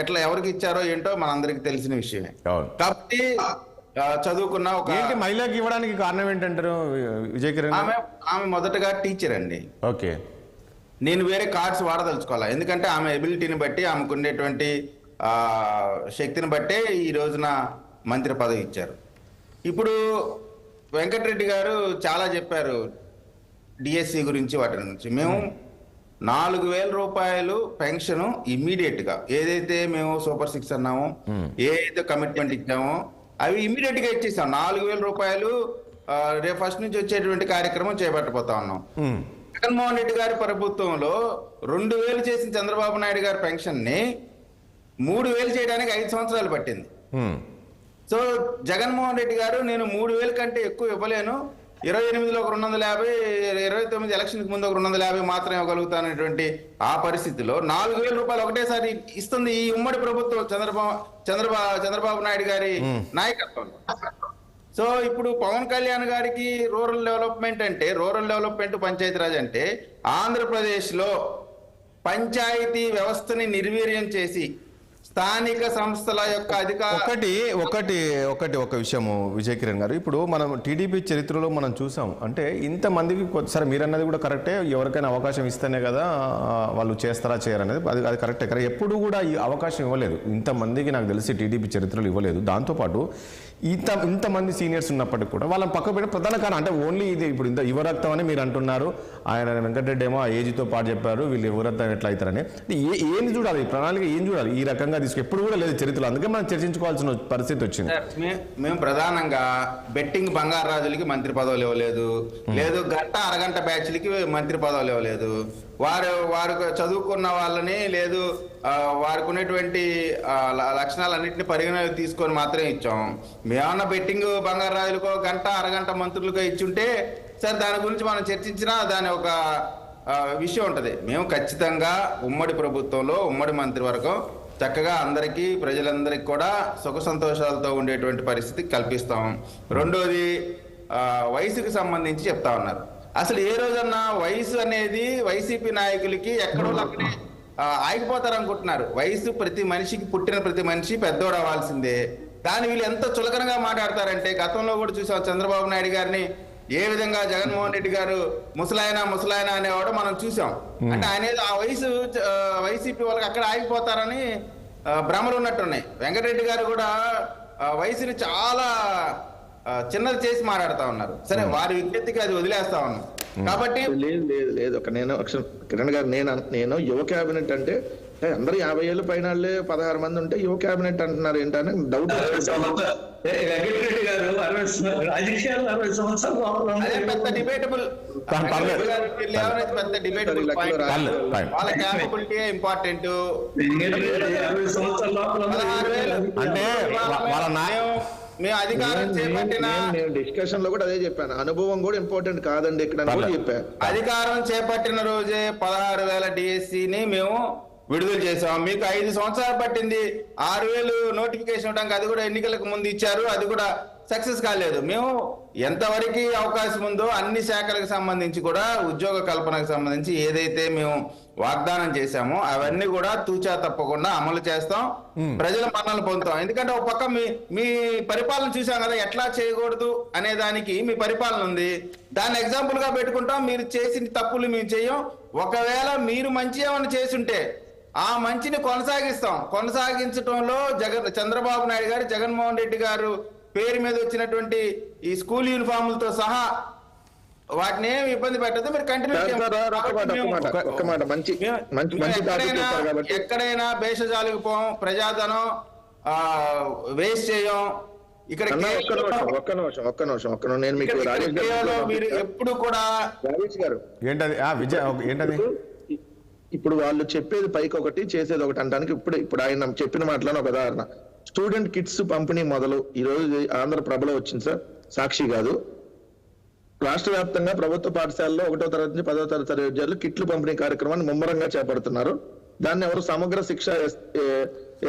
ఎట్లా ఎవరికి ఇచ్చారో ఏంటో మనందరికి తెలిసిన విషయమే. కాబట్టి చదువుకున్న ఒక మహిళకి ఇవ్వడానికి కారణం ఏంటంటారు విజయ్ కిరణ్? ఆమె మొదటగా టీచర్ అండి. ఓకే, నేను వేరే కార్డ్స్ వాడదలుచుకోవాలా, ఎందుకంటే ఆమె ఎబిలిటీని బట్టి ఆమెకు ఉండేటువంటి శక్తిని బట్టే ఈ రోజున మంత్రి పదవి ఇచ్చారు. ఇప్పుడు వెంకటరెడ్డి గారు చాలా చెప్పారు డిఎస్సి గురించి, వాటి గురించి. మేము 4,000 రూపాయలు పెన్షన్ ఇమ్మీడియట్ గా ఏదైతే మేము సూపర్ 6 అన్నామో, ఏదైతే కమిట్మెంట్ ఇచ్చామో అవి ఇమ్మీడియట్ గా ఇచ్చేసాం. 4,000 రూపాయలు రేపు ఫస్ట్ నుంచి వచ్చేటువంటి కార్యక్రమం చేపట్టబోతా ఉన్నాం. జగన్మోహన్ రెడ్డి గారి ప్రభుత్వంలో 2,000 చేసిన చంద్రబాబు నాయుడు గారి పెన్షన్ ని 3,000 చేయడానికి 5 సంవత్సరాలు పట్టింది. సో జగన్మోహన్ రెడ్డి గారు నేను 3,000 కంటే ఎక్కువ ఇవ్వలేను, 28లో ఒక 250, 29 ఎలక్షన్కి ముందు ఒక 250 మాత్రం ఇవ్వగలుగుతానటువంటి ఆ పరిస్థితిలో 4,000 రూపాయలు ఒకటేసారి ఇస్తుంది ఈ ఉమ్మడి ప్రభుత్వం చంద్రబాబు నాయుడు గారి నాయకత్వం. సో ఇప్పుడు పవన్ కళ్యాణ్ గారికి రూరల్ డెవలప్మెంట్ పంచాయతీరాజ్ అంటే ఆంధ్రప్రదేశ్ లో పంచాయతీ వ్యవస్థని నిర్వీర్యం చేసి స్థానిక సంస్థల యొక్క ఒక విషయము విజయ్ కిరణ్ గారు, ఇప్పుడు మనం టీడీపీ చరిత్రలో మనం చూసాం, అంటే ఇంతమందికి సరే మీరు అన్నది కూడా కరెక్టే, ఎవరికైనా అవకాశం ఇస్తేనే కదా వాళ్ళు చేస్తారా చేయరనేది, అది కరెక్టే. కానీ ఎప్పుడు కూడా ఈ అవకాశం ఇవ్వలేదు, ఇంతమందికి నాకు తెలిసి టీడీపీ చరిత్రలో ఇవ్వలేదు. దాంతోపాటు ఇంతమంది సీనియర్స్ ఉన్నప్పటికీ కూడా వాళ్ళని పక్క పెట్టిన ప్రధాన కారణం అంటే ఓన్లీ ఇది ఇప్పుడు ఇంత యువరక్తం అని మీరు అంటున్నారు, ఆయన వెంకటరెడ్డి ఏమో ఆ ఏజ్తో పాటు చెప్పారు, వీళ్ళు యువరక్తం ఎట్లా అవుతారని. ఏంది చూడాలి, ప్రణాళిక ఏం చూడాలి ఈ రకంగా ఎప్పుడు కూడా లేదు చరిత్రలో, అందుకే మనం చర్చించుకోవాల్సిన పరిస్థితి వచ్చింది. మేము ప్రధానంగా బెట్టింగ్ బంగారు రాజులకి మంత్రి పదవులు ఇవ్వలేదు, లేదు గంట అరగంట బ్యాచ్లకి మంత్రి పదవులు ఇవ్వలేదు, వారు చదువుకున్న వాళ్ళని లేదు వారికి ఉన్నటువంటి లక్షణాలన్నింటినీ పరిగణలోకి తీసుకొని మాత్రమే ఇచ్చాం. మేమన్నా బెట్టింగ్ బంగారు రాజులకో గంట అరగంట మంత్రులకో ఇచ్చుంటే సరే దాని గురించి మనం చర్చించినా దాని ఒక విషయం ఉంటుంది. మేము ఖచ్చితంగా ఉమ్మడి ప్రభుత్వంలో ఉమ్మడి మంత్రివర్గం చక్కగా అందరికీ ప్రజలందరికీ కూడా సుఖ సంతోషాలతో ఉండేటువంటి పరిస్థితి కల్పిస్తాం. రెండోది వయసుకి సంబంధించి చెప్తా ఉన్నారు. అసలు ఏ రోజన్నా వయసు అనేది వైసీపీ నాయకులకి ఎక్కడో అక్కడే ఆగిపోతారు అనుకుంటున్నారు. వయసు ప్రతి మనిషికి, పుట్టిన ప్రతి మనిషి పెద్దోడు అవ్వాల్సిందే. దాన్ని వీళ్ళు ఎంత చులకనగా మాట్లాడతారంటే, గతంలో కూడా చూసాం చంద్రబాబు నాయుడు గారిని ఏ విధంగా జగన్మోహన్ రెడ్డి గారు ముసలాయన అనేవాడు మనం చూసాం. అంటే అనేది ఆ వైసీపీ వాళ్ళకి అక్కడ ఆగిపోతారని భ్రమలు ఉన్నట్టున్నాయి. వెంకటరెడ్డి గారు కూడా వయసుని చాలా చిన్నది చేసి మాట్లాడుతా ఉన్నారు. సరే వారి విజ్ఞప్తికి అది వదిలేస్తా ఉన్నాం. కాబట్టి లేదు కిరణ్ గారు, నేను యువ క్యాబినెట్ అంటే అందరూ 50 ఏళ్ళు పైన 16 మంది ఉంటే యువ క్యాబినెట్ అంటున్నారు ఏంటని డౌట్. వెంకటరెడ్డి గారు 60 సంవత్సరాలు పెద్ద డిబేటబుల్ వాళ్ళ క్యాపబిలిటీ ఇంపార్టెంట్. అంటే మేము అధికారం చేపట్టిన డిస్కషన్ లో కూడా అదే చెప్పాను, అనుభవం కూడా ఇంపార్టెంట్ కాదండి ఇక్కడ చెప్పాను. అధికారం చేపట్టిన రోజే 16,000 డిఎస్సిని మేము విడుదల చేసాం. మీకు 5 సంవత్సరాలు పట్టింది 6,000 నోటిఫికేషన్ ఇవ్వడానికి, అది కూడా ఎన్నికలకు ముందు ఇచ్చారు, అది కూడా సక్సెస్ కాలేదు. మేము ఎంతవరకు అవకాశం ఉందో అన్ని శాఖలకు సంబంధించి కూడా ఉద్యోగ కల్పనకు సంబంధించి ఏదైతే మేము వాగ్దానం చేశామో అవన్నీ కూడా తూచా తప్పకుండా అమలు చేస్తాం, ప్రజల మన్ననలు పొందుతాం. ఎందుకంటే ఒక పక్క మీ పరిపాలన చూసాం కదా, ఎట్లా చేయకూడదు అనే దానికి మీ పరిపాలన ఉంది, దాన్ని ఎగ్జాంపుల్ గా పెట్టుకుంటాం. మీరు చేసిన తప్పులు మేము చెయ్యం. ఒకవేళ మీరు మంచి ఏమైనా చేసుంటే ఆ మంచిని కొనసాగించడంలో చంద్రబాబు నాయుడు గారు, జగన్మోహన్ రెడ్డి గారు పేరు మీద వచ్చినటువంటి ఈ స్కూల్ యూనిఫాములతో సహా వాటిని ఏమి ఇబ్బంది పెట్టదు. మీరు కంటిన్యూ ఎక్కడైనా భేషజాలకు పోం, ప్రజాధనం వేస్ట్ చేయం. ఇక్కడ మీరు ఎప్పుడు కూడా ఇప్పుడు వాళ్ళు చెప్పేది పైకి ఒకటి చేసేది ఒకటి అంటానికి ఇప్పుడు ఆయన చెప్పిన మాటలను ఒక ఉదాహరణ, స్టూడెంట్ కిట్స్ పంపిణీ మొదలు ఈ రోజు ఆంధ్రప్రభలో వచ్చింది సార్, సాక్షి కాదు. రాష్ట్ర వ్యాప్తంగా ప్రభుత్వ పాఠశాలలో 1వ తరగతి నుంచి 10వ తరగతి విద్యార్థులు కిట్లు పంపిణీ కార్యక్రమాన్ని ముమ్మరంగా చేపడుతున్నారు. దాన్ని ఎవరు సమగ్ర శిక్ష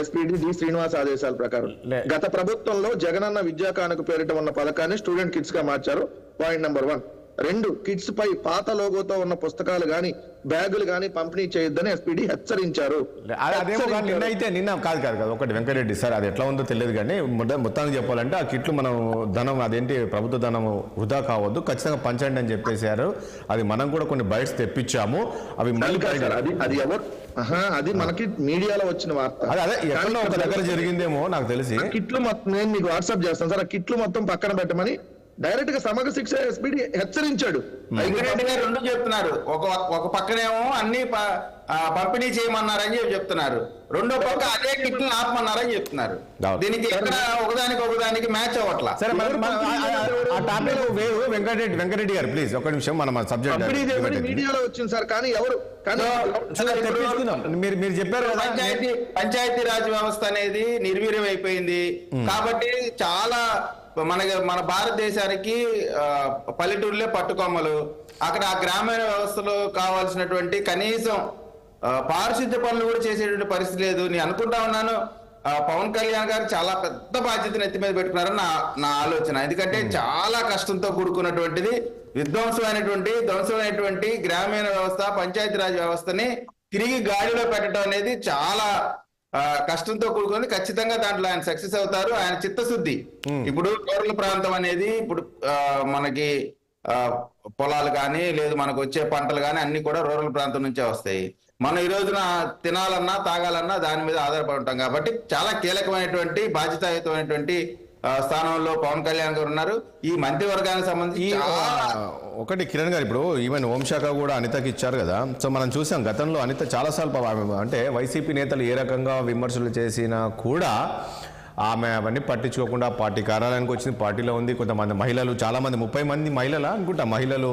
ఎస్పీడి డి శ్రీనివాస్ ఆదేశాల ప్రకారం గత ప్రభుత్వంలో జగనన్న విద్యా కానుక పేరిట ఉన్న పథకాన్ని స్టూడెంట్ కిట్స్ గా మార్చారు. Point number 1. రెండు, కిడ్స్ పై పాత లోగోతో ఉన్న పుస్తకాలు గాని బ్యాగులు గాని పంపిణీ చేయొద్దని ఎస్పీడీ హెచ్చరించారు. అదేమో కానీ నిన్న కాదు ఒకటి వెంకటరెడ్డి సార్, అది ఎట్లా ఉందో తెలియదు కానీ మొత్తానికి చెప్పాలంటే ఆ కిట్లు మనం ధనం అదేంటి ప్రభుత్వ ధనం వృధా కావద్దు, ఖచ్చితంగా పంచండి అని చెప్పేశారు. అది మనం కూడా కొన్ని బైట్స్ తెప్పించాము, అవి మళ్ళీ అది ఎవరు అది మనకి మీడియాలో వచ్చిన వార్త. అదే ఎక్కడో ఒక దగ్గర జరిగిందేమో నాకు తెలిసి. కిట్లు మొత్తం నేను మీకు వాట్సాప్ చేస్తాను సార్. ఆ కిట్లు మొత్తం పక్కన పెట్టమని డైరెక్ట్ గా సమగ్ర శిక్ష ఎస్పీడీ హెచ్చరించాడు. వెంకటరెడ్డి గారు రెండు చెప్తున్నారు, ఒక పక్కనేమో అన్ని పంపిణీ చేయమన్నారని చెప్తున్నారు, రెండో పక్క అదే కిట్లు ఆపమన్నారని చెప్తున్నారు. దీనికి ఎక్కడ ఒకదానికి మ్యాచ్ అవ్వట్లా. సరే ఆ టాపిక్ వేరు. వెంకటరెడ్డి గారు ప్లీజ్ ఒక నిమిషం, మనం సబ్జెక్ట్ మీడియాలో వచ్చింది సార్, కానీ ఎవరు మీరు చెప్పారు కదా పంచాయతీ రాజ్ వ్యవస్థ అనేది నిర్వీర్యం అయిపోయింది కాబట్టి చాలా మన భారతదేశానికి పల్లెటూరులే పట్టుకొమ్మలు. అక్కడ ఆ గ్రామీణ వ్యవస్థలో కావాల్సినటువంటి కనీసం పారిశుద్ధ్య పనులు కూడా చేసేటువంటి పరిస్థితి లేదు. నేను అనుకుంటా ఉన్నాను పవన్ కళ్యాణ్ గారు చాలా పెద్ద బాధ్యతను ఎత్తి మీద పెట్టుకున్నారని నా ఆలోచన. ఎందుకంటే చాలా కష్టంతో కూడుకున్నటువంటిది ధ్వంసమైనటువంటి గ్రామీణ వ్యవస్థ, పంచాయతీరాజ్ వ్యవస్థని తిరిగి గాడిలో పెట్టడం అనేది చాలా కష్టంతో కూడుకొని ఖచ్చితంగా దాంట్లో ఆయన సక్సెస్ అవుతారు. ఆయన చిత్తశుద్ధి. ఇప్పుడు రూరల్ ప్రాంతం అనేది ఇప్పుడు మనకి పొలాలు కానీ లేదు మనకు వచ్చే పంటలు కానీ అన్ని కూడా రూరల్ ప్రాంతం నుంచే వస్తాయి. మనం ఈ రోజున తినాలన్నా తాగాలన్నా దాని మీద ఆధారపడి ఉంటాం కాబట్టి చాలా కీలకమైనటువంటి బాధ్యతాయుతమైనటువంటి స్థానంలో పవన్ కళ్యాణ్ గారు ఉన్నారు. ఈ మంత్రివర్గానికి సంబంధించి ఒకటి కిరణ్ గారు, ఇప్పుడు ఈవెన్ హోంశాఖ కూడా అనితకి ఇచ్చారు కదా. సో మనం చూసాం గతంలో అనిత చాలాసార్లు అంటే వైసీపీ నేతలు ఏ రకంగా విమర్శలు చేసినా కూడా ఆమె అవన్నీ పట్టించుకోకుండా పార్టీ కార్యాలయానికి వచ్చింది, పార్టీలో ఉంది. కొంతమంది మహిళలు, చాలామంది 30 మంది మహిళలు అనుకుంటా, మహిళలు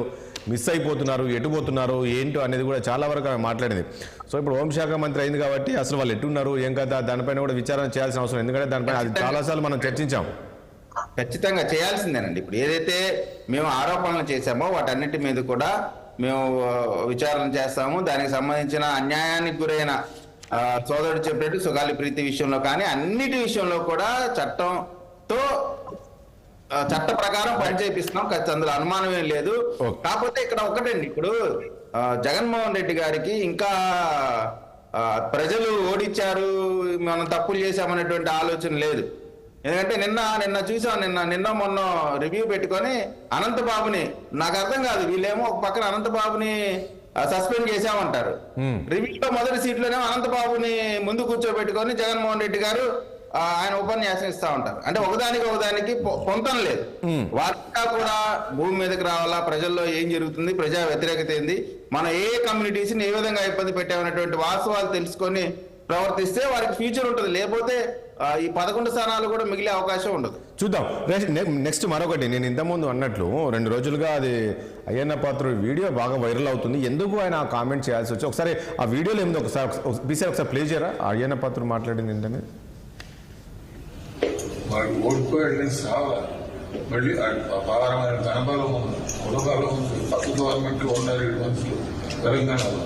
మిస్ అయిపోతున్నారు, ఎటుపోతున్నారు ఏంటో అనేది కూడా చాలా వరకు ఆమె మాట్లాడింది. సో ఇప్పుడు హోంశాఖ మంత్రి అయింది కాబట్టి అసలు వాళ్ళు ఎట్టున్నారు ఏం కదా దానిపైన కూడా విచారణ చేయాల్సిన అవసరం, ఎందుకంటే దానిపైన అది చాలాసార్లు మనం చర్చించాం. ఖచ్చితంగా చేయాల్సిందేనండి. ఇప్పుడు ఏదైతే మేము ఆరోపణలు చేశామో వాటన్నిటి మీద కూడా మేము విచారణ చేస్తాము. దానికి సంబంధించిన అన్యాయానికి గురైన సోదరుడు చెప్పినట్టు సుగాలి ప్రీతి విషయంలో కానీ అన్నిటి విషయంలో కూడా చట్ట ప్రకారం పనిచేపిస్తున్నాం. అందులో అనుమానం ఏం లేదు. కాకపోతే ఇక్కడ ఒకటండి, ఇప్పుడు జగన్మోహన్ రెడ్డి గారికి ఇంకా ప్రజలు ఓడించారు, మనం తప్పులు చేశామనేటువంటి ఆలోచన లేదు. ఎందుకంటే నిన్న చూసాం, నిన్న మొన్న రివ్యూ పెట్టుకొని అనంతబాబుని, నాకు అర్థం కాదు, వీళ్ళేమో ఒక పక్కన అనంతబాబుని సస్పెండ్ చేశామంటారు, రివ్యూలో మొదటి సీట్లోనేమో అనంతబాబుని ముందు కూర్చోబెట్టుకొని జగన్మోహన్ రెడ్డి గారు ఆయన ఉపన్యాసం ఇస్తా ఉంటారు. అంటే ఒకదానికి పొంతం లేదు. వార్త కూడా భూమి మీదకి రావాలా, ప్రజల్లో ఏం జరుగుతుంది, ప్రజా వ్యతిరేకత ఏంది, మనం ఏ కమ్యూనిటీస్ ని ఏ విధంగా ఇబ్బంది పెట్టామనేటువంటి వాస్తవాలు తెలుసుకొని ప్రవర్తిస్తే వారికి ఫ్యూచర్ ఉంటుంది. లేకపోతే ఈ 11 స్థానాలు కూడా మిగిలే అవకాశం ఉండదు. చూద్దాం. నెక్స్ట్ మరొకటి, నేను ఇంతకుముందు అన్నట్లు 2 రోజులుగా అది అయ్యన్న పాత్రుడి వీడియో బాగా వైరల్ అవుతుంది. ఎందుకు ఆయన కామెంట్ చేయాల్సి వచ్చి ఒకసారి ఆ వీడియోలో ఏమిదో ఒకసారి ప్లే చేయరా, అయ్యన్న పాత్రుడు మాట్లాడింది ఏంటనే. వాడు ఓడిపోయాడని సావాలి, మళ్ళీ అపారమైన ధనబలం ఉంది, కులబలం ఉంది, పక్క గవర్నమెంట్ ఉన్నారు 7 మనుషులు తెలంగాణలో.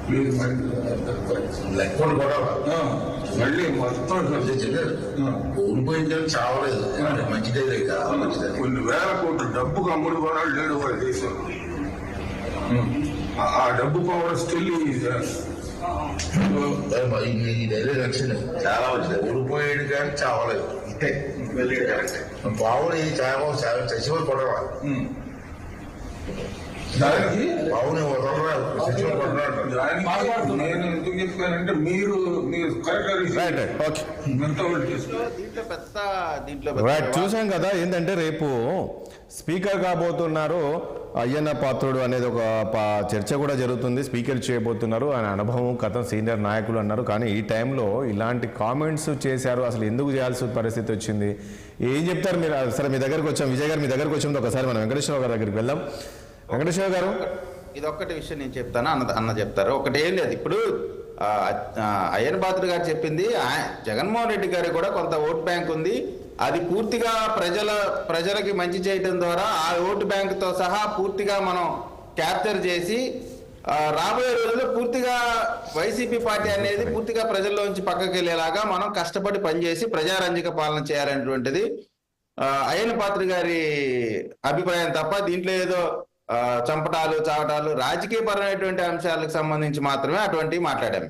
ప్లీజ్ లెక్కలు కూడా మళ్ళీ మొత్తం ఓడిపోయింది చావలేదు, మంచిదే మంచిదే. కొన్ని వేల కోట్లు డబ్బుకు అమ్ముడు కొనాడు లేడు వాడు దేశంలో. ఆ డబ్బు పవర్ స్టిల్ డైలీ రక్షణ చాలా మంచిది. ఓడిపోయాడు కానీ చావలేదు, ఇంతే పావుని చచ్చిపోయి కొట్టరా, పావుని నేను ఎందుకు చెప్పానంటే మీరు చూసాం కదా. ఏంటంటే రేపు స్పీకర్ కాబోతున్నారు అయ్యన్న పాత్రుడు అనేది ఒక చర్చ కూడా జరుగుతుంది. స్పీకర్ చేయబోతున్నారు, ఆయన అనుభవం కథ సీనియర్ నాయకులు అన్నారు. కానీ ఈ టైంలో ఇలాంటి కామెంట్స్ చేశారు, అసలు ఎందుకు చేయాల్సిన పరిస్థితి వచ్చింది, ఏం చెప్తారు మీరు? సరే మీ దగ్గరకు వచ్చాం, విజయ్ గారు మీ దగ్గరకు వచ్చింది, ఒకసారి మనం వెంకటేశ్వర గారి దగ్గరికి వెళ్దాం. వెంకటేశ్వర గారు, ఇదొక్కటి విషయం నేను చెప్తాను, అన్న చెప్తారు. ఒకటి ఏం లేదు, ఇప్పుడు అయ్యన్న పాత్రుడు గారు చెప్పింది, జగన్మోహన్ రెడ్డి గారు కూడా కొంత ఓట్ బ్యాంక్ ఉంది, అది పూర్తిగా ప్రజలకి మంచి చేయడం ద్వారా ఆ ఓటు బ్యాంకుతో సహా పూర్తిగా మనం క్యాప్చర్ చేసి రాబోయే రోజుల్లో పూర్తిగా వైసీపీ పార్టీ అనేది పూర్తిగా ప్రజల్లోంచి పక్కకి వెళ్ళేలాగా మనం కష్టపడి పనిచేసి ప్రజారంజక పాలన చేయాలనేటువంటిది అయ్యన్న పాత్రుడు గారి అభిప్రాయం తప్ప దీంట్లో ఏదో చంపటాలు చావటాలు రాజకీయపరమైనటువంటి అంశాలకు సంబంధించి మాత్రమే అటువంటివి మాట్లాడాము.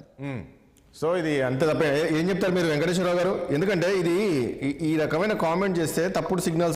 సో ఇది అంతే తప్ప ఏం చెప్తారు మీరు వెంకటేశ్వరరావు గారు? ఎందుకంటే ఇది ఈ రకమైన కామెంట్ చేస్తే తప్పుడు సిగ్నల్స్